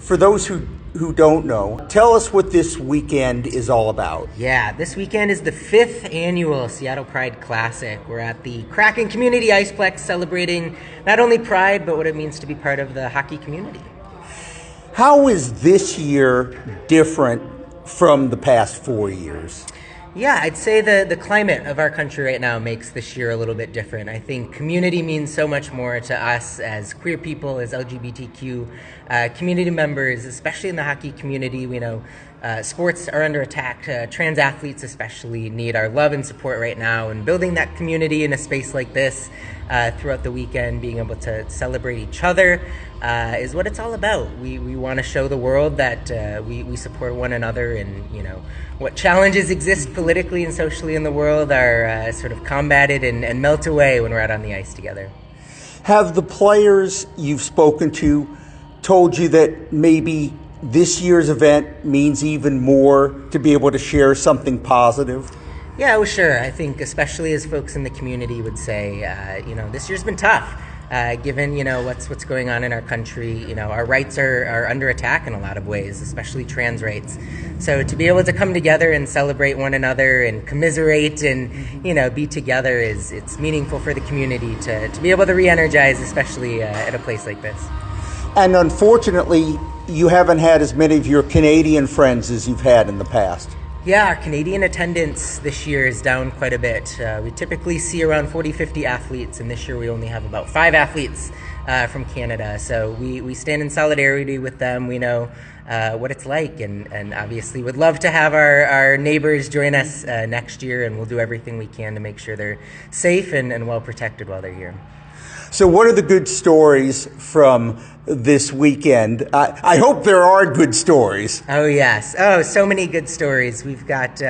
for those who don't know, tell us what this weekend is all about. Yeah, this weekend is the 5th annual Seattle Pride Classic. We're at the Kraken Community Iceplex celebrating not only Pride, but what it means to be part of the hockey community. How is this year different from the past 4 years? Yeah, I'd say the climate of our country right now makes this year a little bit different. I think community means so much more to us as queer people, as LGBTQ community members, especially in the hockey community. We know sports are under attack. Trans athletes especially need our love and support right now. And building that community in a space like this throughout the weekend, being able to celebrate each other, is what it's all about. We want to show the world that we support one another, and what challenges exist politically and socially in the world are sort of combated and melt away when we're out on the ice together. Have the players you've spoken to told you that maybe this year's event means even more to be able to share something positive? Yeah, well, sure. I think especially as folks in the community would say, this year's been tough. Given what's going on in our country, our rights are under attack in a lot of ways, especially trans rights. So to be able to come together and celebrate one another and commiserate and be together it's meaningful for the community to be able to re-energize, especially at a place like this. And unfortunately, you haven't had as many of your Canadian friends as you've had in the past. Yeah, our Canadian attendance this year is down quite a bit. We typically see around 40-50 athletes, and this year we only have about 5 athletes from Canada. So we stand in solidarity with them. We know what it's like, and obviously would love to have our neighbors join us next year, and we'll do everything we can to make sure they're safe and well protected while they're here. So what are the good stories from this weekend? I hope there are good stories. Oh, yes. Oh, so many good stories. We've got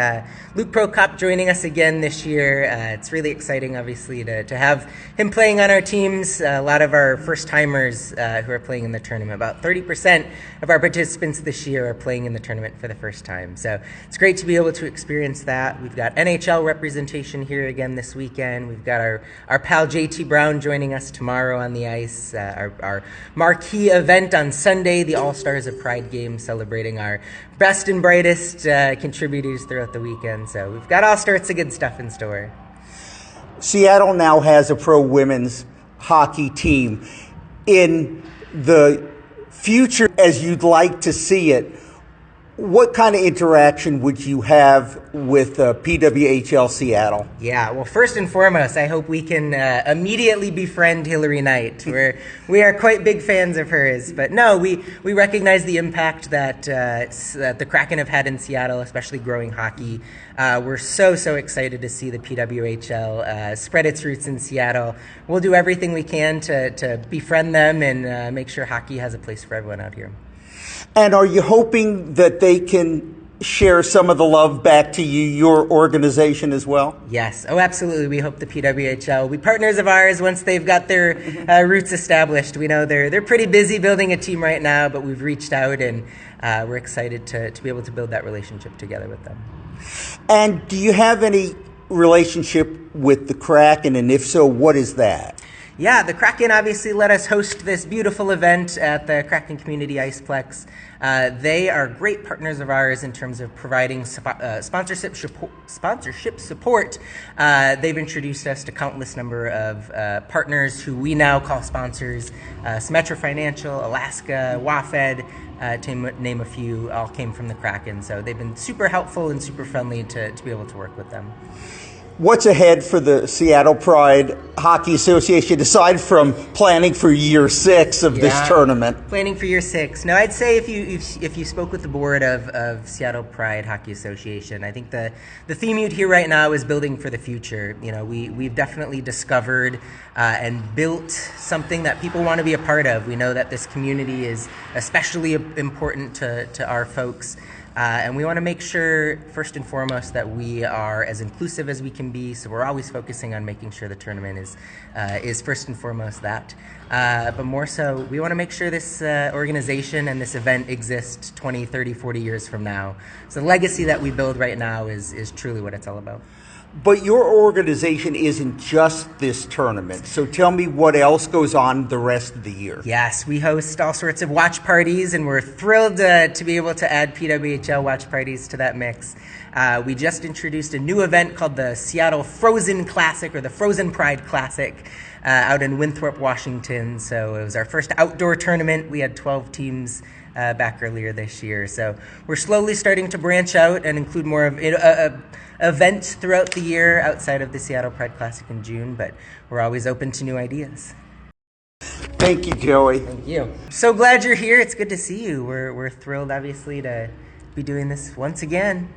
Luke Prokop joining us again this year. It's really exciting, obviously, to have him playing on our teams. A lot of our first-timers who are playing in the tournament. About 30% of our participants this year are playing in the tournament for the first time. So it's great to be able to experience that. We've got NHL representation here again this weekend. We've got our pal JT Brown joining us tomorrow on the ice. Our marquee event on Sunday, the All-Stars of Pride game, celebrating our best and brightest contributors throughout the weekend. So we've got all sorts of good stuff in store. Seattle now has a pro women's hockey team. In the future, as you'd like to see it, what kind of interaction would you have with PWHL Seattle? Yeah, well, first and foremost, I hope we can immediately befriend Hillary Knight. We are quite big fans of hers. But no, we recognize the impact that the Kraken have had in Seattle, especially growing hockey. We're so excited to see the PWHL spread its roots in Seattle. We'll do everything we can to befriend them and make sure hockey has a place for everyone out here. And are you hoping that they can share some of the love back to you, your organization as well? Yes. Oh, absolutely. We hope the PWHL will be partners of ours once they've got their roots established. We know they're pretty busy building a team right now, but we've reached out and we're excited to be able to build that relationship together with them. And do you have any relationship with the Kraken? And if so, what is that? Yeah, the Kraken obviously let us host this beautiful event at the Kraken Community Iceplex. They are great partners of ours in terms of providing sponsorship support. They've introduced us to countless number of partners who we now call sponsors. Symetra Financial, Alaska, WAFED, to name a few, all came from the Kraken. So they've been super helpful and super friendly to be able to work with them. What's ahead for the Seattle Pride Hockey Association, aside from planning for year 6 of this tournament? Planning for year 6. No, I'd say if you spoke with the board of Seattle Pride Hockey Association, I think the theme you'd hear right now is building for the future. We've definitely discovered and built something that people want to be a part of. We know that this community is especially important to our folks. And we want to make sure, first and foremost, that we are as inclusive as we can be. So we're always focusing on making sure the tournament is first and foremost that. But more so, we want to make sure this organization and this event exists 20, 30, 40 years from now. So the legacy that we build right now is truly what it's all about. But your organization isn't just this tournament. So tell me what else goes on the rest of the year. Yes, we host all sorts of watch parties, and we're thrilled to be able to add PWHL watch parties to that mix. We just introduced a new event called the Seattle Frozen Classic, or the Frozen Pride Classic, out in Winthrop, Washington. So it was our first outdoor tournament. We had 12 teams back earlier this year. So we're slowly starting to branch out and include more of events throughout the year outside of the Seattle Pride Classic in June, but we're always open to new ideas. Thank you, Joey. Thank you. So glad you're here. It's good to see you. We're thrilled, obviously, to be doing this once again.